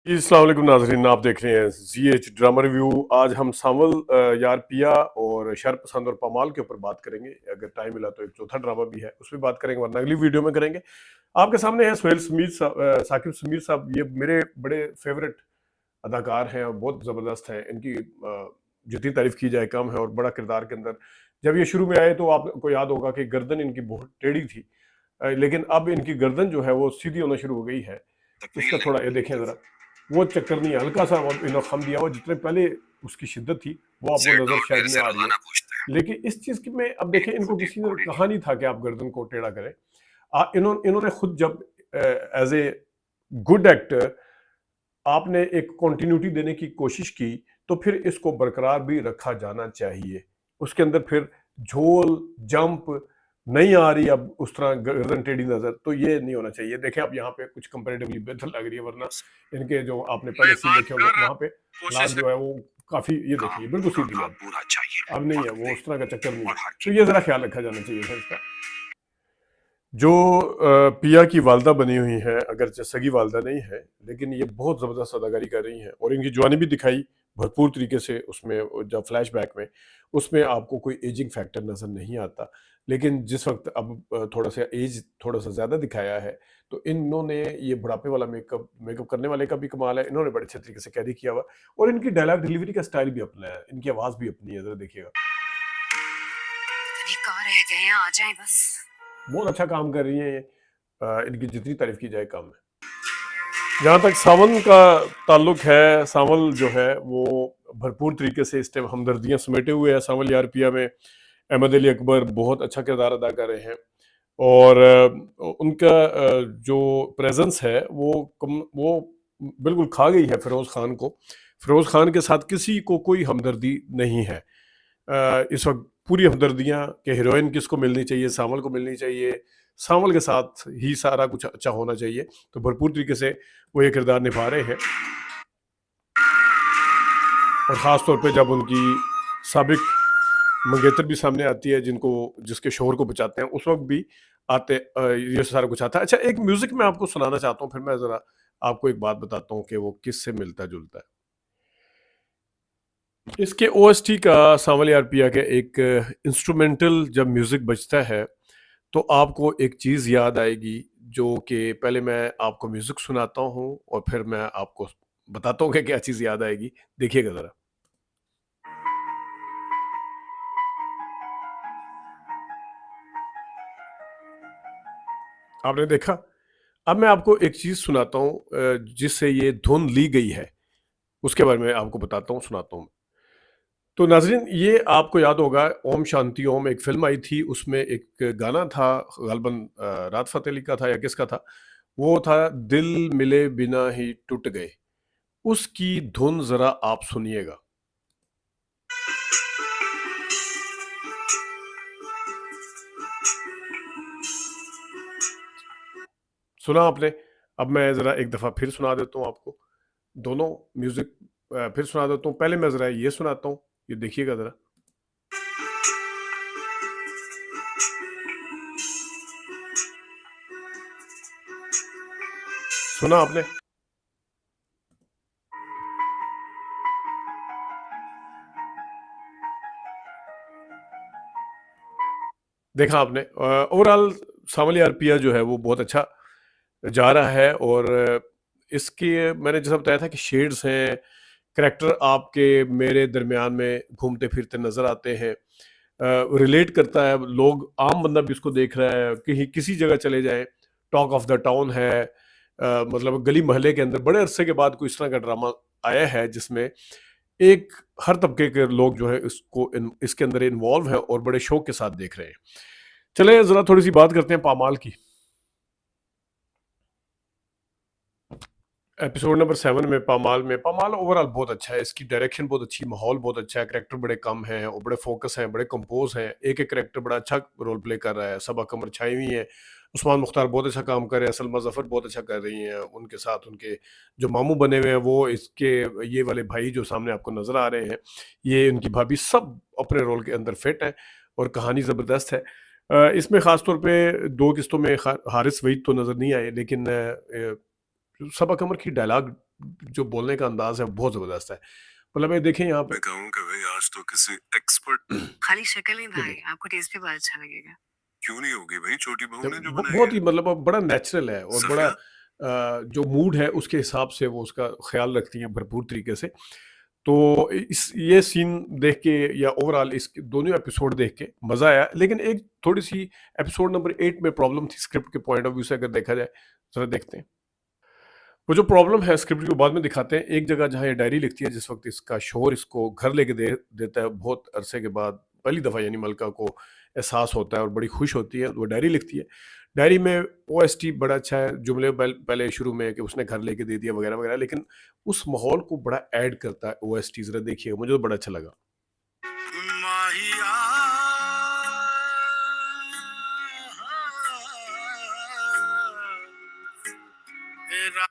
जी, अस्सलाम वालेकुम नाज़रीन, आप देख रहे हैं ज़ीएच ड्रामा रिव्यू। आज हम सांवल यार पिया और शरपसंद और पमाल के ऊपर बात करेंगे। अगर टाइम मिला तो एक चौथा ड्रामा भी है, उसमें बात करेंगे, वरना अगली वीडियो में करेंगे। आपके सामने है सोहेल समीर साहब, साकिब समीर साहब। ये मेरे बड़े फेवरेट अदाकार हैं और बहुत ज़बरदस्त हैं। इनकी जितनी तारीफ की जाए कम है, और बड़ा किरदार के अंदर जब ये शुरू में आए तो आपको याद होगा कि गर्दन इनकी बहुत टेढ़ी थी, लेकिन अब इनकी गर्दन जो है वो सीधी होना शुरू हो गई है। इसका थोड़ा ये देखें ज़रा, वो चक्कर नहीं है, हल्का सा इन्होंने खम दिया हुआ, जितने पहले उसकी शिद्दत थी वो आपको नजर शायद में आ रही है। लेकिन इस चीज की में अब देखें, इनको किसी ने कहा नहीं था कि आप गर्दन को टेढ़ा करें। इन्होंने खुद जब एज ए गुड एक्टर आपने एक कंटिन्यूटी देने की कोशिश की, तो फिर इसको बरकरार भी रखा जाना चाहिए। उसके अंदर फिर झोल जंप नहीं आ रही, अब उस तरह गर्दन टेढ़ी नजर, तो ये नहीं होना चाहिए। देखें अब यहाँ पे कुछ कंपेरेटिवली बेहतर लग रही है, वरना इनके जो आपने पहले सीन देखे होंगे वहां पे हालात जो है वो काफी, ये देखिए बिल्कुल सीधी अब नहीं है, वो उस तरह का चक्कर नहीं है। तो ये जरा ख्याल रखा जाना चाहिए था इसका। जो पिया की वालदा बनी हुई हैं, अगर सगी वालदा नहीं है, लेकिन ये बहुत ज़बरदस्त अदाकारी कर रही हैं और इनकी जवानी भी दिखाई भरपूर तरीके से उसमें। जब फ्लैशबैक में उसमें आपको कोई एजिंग फैक्टर नज़र नहीं आता, लेकिन जिस वक्त अब थोड़ा सा एज थोड़ा सा ज़्यादा दिखाया है, तो इन्होंने ये बुढ़ापे वाला मेकअप मेकअप करने वाले का भी कमाल है। इन्होंने बड़े अच्छे तरीके से कैरी किया हुआ, और इनकी डायलॉग डिलीवरी का स्टाइल भी अपना है, इनकी आवाज़ भी अपनी है, ज़रा देखिएगा। अभी कहाँ रह गए हैं, आ जाएं बस। बहुत अच्छा काम कर रही हैं ये, इनकी जितनी तारीफ की जाए कम है। जहाँ तक सावन का ताल्लुक है, सावल जो है वो भरपूर तरीके से इस टाइम हमदर्दियाँ समेटे हुए है। सावल यार पिया में अहमद अली अकबर बहुत अच्छा किरदार अदा कर रहे हैं, और उनका जो प्रेजेंस है वो बिल्कुल खा गई है फिरोज खान को। फिरोज खान के साथ किसी को कोई हमदर्दी नहीं है। इस वक्त पूरी हमदर्दियाँ कि हीरोइन किसको मिलनी चाहिए, सावल को मिलनी चाहिए, सावल के साथ ही सारा कुछ अच्छा होना चाहिए। तो भरपूर तरीके से वो ये किरदार निभा रहे हैं, और ख़ास तौर पे जब उनकी साबिक मंगेतर भी सामने आती है, जिसके शोहर को बचाते हैं, उस वक्त भी आते ये सारा कुछ आता है। अच्छा, एक म्यूजिक मैं आपको सुनाना चाहता हूँ, फिर मैं ज़रा आपको एक बात बताता हूँ कि वो किससे मिलता जुलता है। इसके ओएसटी का सांवल यार पिया के एक इंस्ट्रूमेंटल जब म्यूजिक बजता है, तो आपको एक चीज़ याद आएगी, जो कि पहले मैं आपको म्यूजिक सुनाता हूँ और फिर मैं आपको बताता हूँ कि क्या चीज़ याद आएगी। देखिएगा ज़रा। आपने देखा? अब मैं आपको एक चीज़ सुनाता हूँ, जिससे ये धुन ली गई है, उसके बारे में आपको बताता हूँ, सुनाता हूँ। तो नाज़रीन, ये आपको याद होगा, ओम शांति ओम एक फ़िल्म आई थी, उसमें एक गाना था, ग़ालिबन राहत फ़तेह अली का था या किसका था, वो था दिल मिले बिना ही टूट गए। उसकी धुन ज़रा आप सुनिएगा। सुना आपने? अब मैं ज़रा एक दफ़ा फिर सुना देता हूँ आपको। दोनों म्यूज़िक फिर सुना देता हूँ। पहले मैं ज़रा ये सुनाता हूँ, ये देखिएगा ज़रा। सुना आपने? देखा आपने? ओवरऑल सांवल यार पिया जो है वो बहुत अच्छा जा रहा है, और इसके मैंने जैसा बताया था कि शेड्स हैं, करैक्टर आपके मेरे दरमियान में घूमते फिरते नज़र आते हैं। रिलेट करता है, लोग आम बंदा भी इसको देख रहा है, कहीं किसी जगह चले जाएँ, टॉक ऑफ द टाउन है। मतलब गली मोहल्ले के अंदर बड़े अरसे के बाद कोई इस तरह का ड्रामा आया है, जिसमें एक हर तबके के लोग जो है इसके अंदर इन्वॉल्व हैं और बड़े शौक के साथ देख रहे हैं। चले ज़रा थोड़ी सी बात करते हैं पामाल की। एपिसोड नंबर 7 में पामाल ओवरऑल बहुत अच्छा है, इसकी डायरेक्शन बहुत अच्छी, माहौल बहुत अच्छा है, करैक्टर बड़े कम हैं और बड़े फोकस हैं, बड़े कंपोज हैं। एक-एक करैक्टर बड़ा अच्छा रोल प्ले कर रहा है, सबा कमर छाई हुई हैं, उस्मान मुख्तार बहुत अच्छा काम कर रहे हैं, सलमा ज़फ़र बहुत अच्छा कर रही हैं। उनके साथ उनके जो मामू बने हुए हैं, वो इसके ये वाले भाई जो सामने आपको नज़र आ रहे हैं, ये उनकी भाभी, सब अपने रोल के अंदर फिट हैं और कहानी ज़बरदस्त है। इसमें ख़ास तौर पे 2 किस्तों में हारिस वहीद तो नज़र नहीं आए, लेकिन सबा कमर की डायलॉग जो बोलने का अंदाज है बहुत जबरदस्त है। मतलब ये देखें यहाँ पे मैं कहूँगा भाई आज तो किसी एक्सपर्ट खाली शक्ल नहीं ये भाई, देखें, आपको टेस्ट भी बहुत अच्छा लगेगा। क्यों नहीं होगी भाई, छोटी बहू ने जो बनाई बहुत है। ही मतलब अब बड़ा नेचुरल है और बड़ा सफिया जो मूड है उसके हिसाब से वो उसका ख्याल रखती हैं भरपूर तरीके से। तो इस ये सीन देख के या ओवरऑल इस दोनों एपिसोड देख के मज़ा आया। लेकिन एक थोड़ी-सी एपिसोड नंबर 8 में प्रॉब्लम थी स्क्रिप्ट के पॉइंट ऑफ व्यू से अगर देखा जाए, ज़रा देखते हैं। वो जो प्रॉब्लम है स्क्रिप्ट को बाद में दिखाते हैं। एक जगह जहाँ ये डायरी लिखती है जिस वक़्त इसका शौहर इसको घर लेके दे देता है बहुत अरसे के बाद, पहली दफ़ा यानी मलका को एहसास होता है और बड़ी खुश होती है, वो डायरी लिखती है। डायरी में ओएसटी बड़ा अच्छा है, जुमले पहले शुरू में कि उसने घर लेके दे दिया वगैरह-वगैरह, लेकिन उस माहौल को बड़ा ऐड करता है ओएसटी, ज़रा देखिएगा, मुझे तो बड़ा अच्छा लगा। माहिया तेरा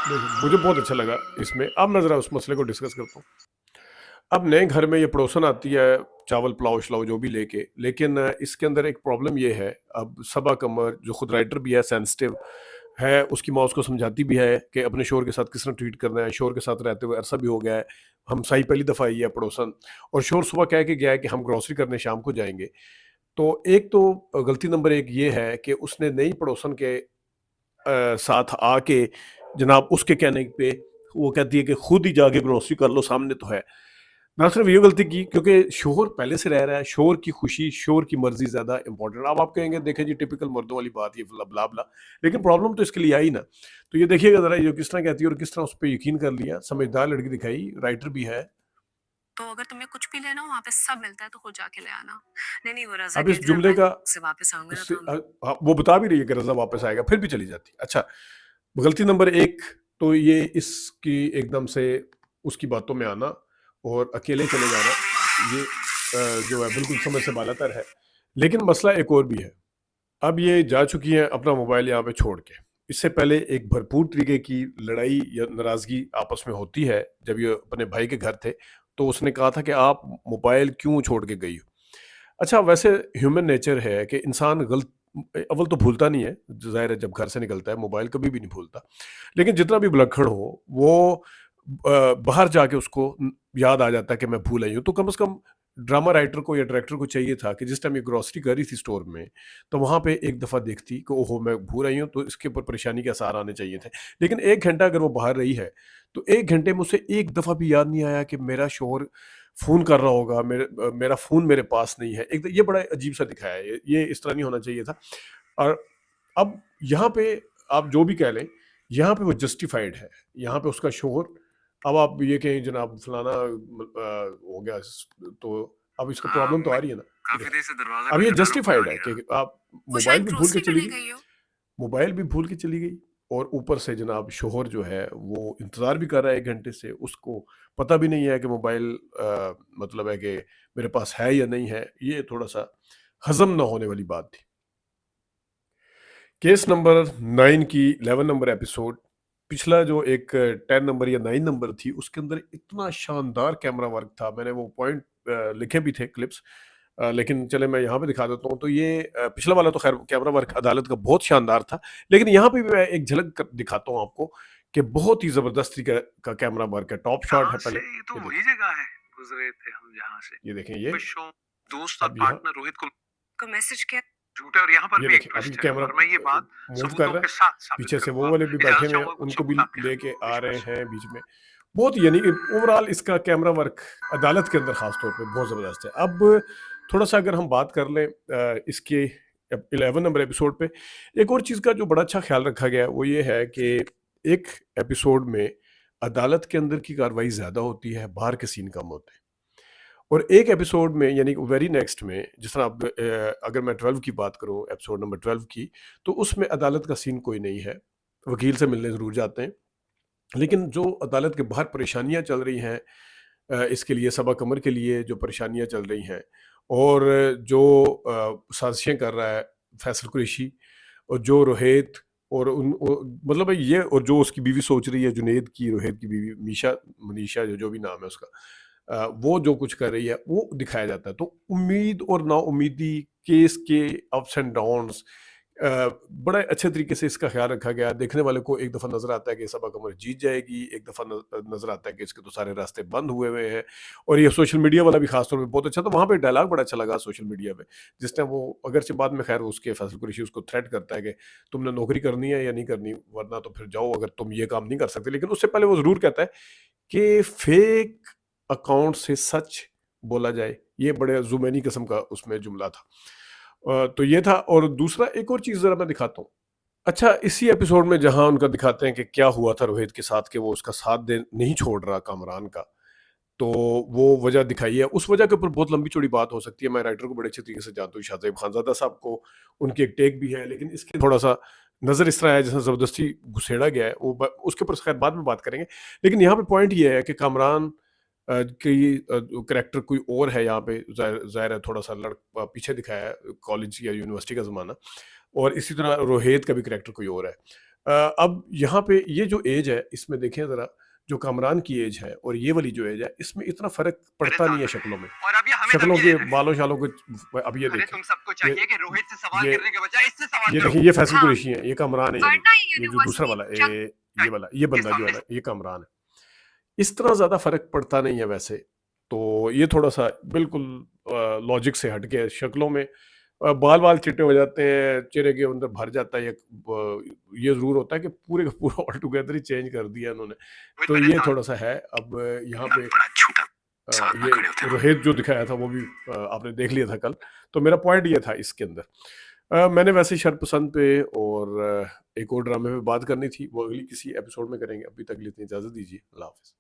देखिए, मुझे बहुत अच्छा लगा इसमें। अब मैं ज़रा उस मसले को डिस्कस करता हूँ। अब नए घर में ये पड़ोसन आती है, चावल पुलाव-शलाव जो भी लेके, लेकिन इसके अंदर एक प्रॉब्लम ये है, अब सबा कमर जो खुद राइटर भी है, सेंसिटिव है, उसकी माँ उसको समझाती भी है कि अपने शौहर के साथ किस तरह ट्रीट करना है। शौहर के साथ रहते हुए अरसा भी हो गया है, हमसाई पहली दफ़ा आई है पड़ोसन, और शौहर सुबह कह के गया है कि हम ग्रोसरी करने शाम को जाएँगे। तो एक तो गलती नंबर 1 ये है कि उसने नई पड़ोसन के साथ आके जनाब उसके कहने पे वो कहती है कि खुद ही जाके ग्रोसरी कर लो, सामने तो है। ना सिर्फ ये गलती की क्योंकि शोहर पहले से रह रहा है, शोहर की खुशी, शोहर की मर्ज़ी ज़्यादा इम्पोर्टेंट। अब आप कहेंगे देखें जी टिपिकल मर्दों वाली बात ये ब्ला-ब्ला, लेकिन प्रॉब्लम तो इसके लिए आई ना। तो ये देखिएगा ज़रा ये किस तरह कहती है और किस तरह उस पे यकीन कर लिया, समझदार लड़की दिखाई, राइटर भी है। तो अगर तुम्हें कुछ भी लेना हो वहाँ पे सब मिलता है, तो खुद जाके ले आना। नहीं नहीं, वो रज़ा अब इस कहती है, जुमले मैं का से वापस आऊँगा ना उससे तो हम हाँ, वो बता भी रही है कि रज़ा वापस आएगा, फिर भी चली जाती है। अच्छा, गलती नंबर 1 तो ये इसकी एकदम से उसकी बातों में आना और अकेले चले जाना, ये जो है बिल्कुल समझ से बालातर है। लेकिन मसला एक और भी है। अब ये जा चुकी हैं अपना मोबाइल यहाँ पे छोड़ के। इससे पहले एक भरपूर तरीके की लड़ाई या नाराज़गी आपस में होती है, जब ये अपने भाई के घर थे, तो उसने कहा था कि आप मोबाइल क्यों छोड़ के गई हो? अच्छा, वैसे ह्यूमन नेचर है कि इंसान अव्वल तो भूलता नहीं है, ज़ाहिर है जब घर से निकलता है, मोबाइल कभी भी नहीं भूलता। लेकिन जितना भी विलक्षण हो, वो बाहर जाके उसको याद आ जाता है कि मैं भूल आई हूँ। तो कम से कम ड्रामा राइटर को या डायरेक्टर को चाहिए था कि जिस टाइम ये ग्रोसरी कर रही थी स्टोर में, तो वहाँ पे एक दफ़ा देखती कि ओहो! मैं भूल आई हूँ, तो इसके ऊपर परेशानी के आसार आने चाहिए थे। लेकिन 1 घंटा अगर वो बाहर रही है, तो 1 घंटे में उसे एक दफ़ा भी याद नहीं आया कि मेरा शौहर फ़ोन कर रहा होगा, मेरा फ़ोन मेरे पास नहीं है। एक ये बड़ा अजीब-सा दिखाया है, ये इस तरह नहीं होना चाहिए था। और अब यहाँ पे आप जो भी कह लें, यहाँ पे वो जस्टिफाइड है। यहाँ पे उसका शौहर, अब आप ये कहें जनाब फलाना हो गया तो अब इसको प्रॉब्लम तो आ मैं रही है ना। ये काफी देखें, देर से दरवाजा अब ये खटखटा रहा हूँ, कोई आ जस्टिफाइड है नहीं रहा। कि आप वो मोबाइल शायद भी भूल के ग्रोसरी चली करने गई, गई हो। मोबाइल भी भूल के चली गई और ऊपर से जनाब शौहर जो है वो इंतज़ार भी कर रहा है 1 घंटे से, उसको पता भी नहीं है कि मोबाइल मतलब है कि मेरे पास है या नहीं है। ये थोड़ा-सा हज़म ना होने वाली बात थी। केस नंबर 9 की 11 नंबर एपिसोड, पिछला जो एक 10 नंबर या 9 नंबर थी, उसके अंदर इतना शानदार कैमरा वर्क था, मैंने वो पॉइंट लिखे भी थे क्लिप्स, लेकिन चले मैं यहाँ पे दिखा देता हूँ। तो ये पिछला वाला तो खैर कैमरा वर्क अदालत का बहुत शानदार था, लेकिन यहाँ पे भी मैं एक झलक दिखाता हूँ आपको कि बहुत ही ज़बरदस्त तरीके का कैमरा वर्क है। टॉप शॉट है कहाँ पहले, से, ये तो ये वही देखें, जगह है, गुजरे थे हम जहाँ से। ये देखें ये। शो दोस्त और अब यहाँ पार्टनर रोहित को मैसेज किया। झूठा, और यहाँ पर ये भी एक देखें, अब ये ट्विस्ट है कैमरा और मैं ये बात मूव कर सबूतों रहा है, के साथ साबित पीछे से वो करूंगा। वाले भी बैठे इजाजत हुए हैं, चाहूंगा कुछ उनको भी सबूत आपके लेके हाथ आ रहे पेश हैं बीच में। बहुत यानी कि ओवरऑल इसका कैमरा वर्क अदालत के अंदर खास तौर पे बहुत ज़बरदस्त है। अब थोड़ा-सा अगर हम बात कर लें इसके 11 नंबर एपिसोड पे, एक और चीज़ का जो बड़ा अच्छा ख़्याल रखा गया है, वो ये है कि एक एपिसोड में अदालत के अंदर की कार्रवाई ज़्यादा होती है, बाहर के सीन कम होते हैं। और एक एपिसोड में यानी कि वेरी नेक्स्ट में जिस तरह अब अगर मैं 12 की बात करूँ, एपिसोड नंबर 12 की, तो उसमें अदालत का सीन कोई नहीं है। वकील से मिलने ज़रूर जाते हैं, लेकिन जो अदालत के बाहर परेशानियाँ चल रही हैं, इसके लिए सबा कमर के लिए जो परेशानियाँ चल रही हैं, और जो साजिशें कर रहा है फैसल कुरैशी, और जो रोहित और मतलब ये, और जो उसकी बीवी सोच रही है, जुनैद की, रोहित की बीवी मीशा, मनीषा, जो जो भी नाम है उसका, वो जो कुछ कर रही है वो दिखाया जाता है। तो उम्मीद और नाउम्मीदी, केस के अप्स एंड डाउन्स, बड़े अच्छे तरीके से इसका ख्याल रखा गया। देखने वाले को एक दफ़ा नज़र आता है कि सबा कमर जीत जाएगी, एक दफ़ा नज़र आता है कि इसके तो सारे रास्ते बंद हुए हैं। और ये सोशल मीडिया वाला भी खास तौर पे बहुत अच्छा था। वहाँ पे डायलॉग बड़ा अच्छा लगा सोशल मीडिया पे, जिस टाइम वो अगरचे बाद में खैर उसके फैसल कुरैशी उसको थ्रेट करता है कि तुमने नौकरी करनी है या नहीं करनी, वरना तो फिर जाओ, अगर तुम ये काम नहीं कर सकते। लेकिन उससे पहले वो ज़रूर कहता है कि फेक अकाउंट से सच बोला जाए, ये बड़े ज़ुमैनी किस्म का उसमें जुमला था। तो ये था। और दूसरा एक और चीज़ ज़रा मैं दिखाता हूँ। अच्छा, इसी एपिसोड में जहाँ उनका दिखाते हैं कि क्या हुआ था रोहित के साथ कि वो उसका साथ दे नहीं छोड़ रहा कामरान का, तो वो वजह दिखाई है। उस वजह के ऊपर बहुत लंबी-चौड़ी बात हो सकती है। मैं राइटर को बड़े अच्छे तरीके से जानता हूँ, शाहज़ेब खानज़ादा साहब को, उनकी एक टेक भी है, लेकिन इसके थोड़ा-सा नज़र इस तरह आया जैसे ज़बरदस्ती घुसेड़ा गया है। वो उसके ऊपर खैर बाद में बात करेंगे। लेकिन यहाँ पे पॉइंट ये है कि कामरान की कैरेक्टर कोई और है यहाँ पे, ज़ाहिर है थोड़ा-सा पीछे दिखाया है, कॉलेज या यूनिवर्सिटी का ज़माना। और इसी तरह रोहित का भी कैरेक्टर कोई और है। अब यहाँ पे ये जो एज है, इसमें देखें ज़रा, जो कामरान की एज है और ये वाली जो एज है, इसमें इतना फ़र्क पड़ता नहीं है शक्लों में। और अभी हमें शक्लों धमकी के दे रहे हैं। बालों-शालों को अब ये अरे देखें। तुम सबको ये चाहिए कि रोहित से सवाल ये करने के बजाय इससे सवाल ये करो। देखिए, ये फैसल हाँ। कुरैशी है, ये कामरान है, वरना ये जो दूसरा वाला यूनिवर्सिटी ये बंदा जो है ना, ये कामरान है। इस तरह ज़्यादा फ़र्क पड़ता नहीं है वैसे। तो ये थोड़ा-सा बिल्कुल लॉजिक से हट के शक्लों में बाल-वाल चिट्टे हो जाते हैं, चेहरे के अंदर भर जाता है। ये ज़रूर होता है कि पूरे का पूरा ऑल टुगेदर ही चेंज कर दिया इन्होंने। तो ये थोड़ा-सा है। अब यहाँ पे बड़ा झूठा साथ में खड़े होते ये हैं। रोहित जो दिखाया था वो भी आपने देख लिया था कल। तो मेरा पॉइंट ये था इसके अंदर। मैंने वैसे ही शरपसंद पे और एक और ड्रामे पे बात करनी थी, वो अगली किसी एपिसोड में करेंगे। अभी तक के लिए इतनी इजाज़त दीजिए। अल्लाह हाफ़िज़।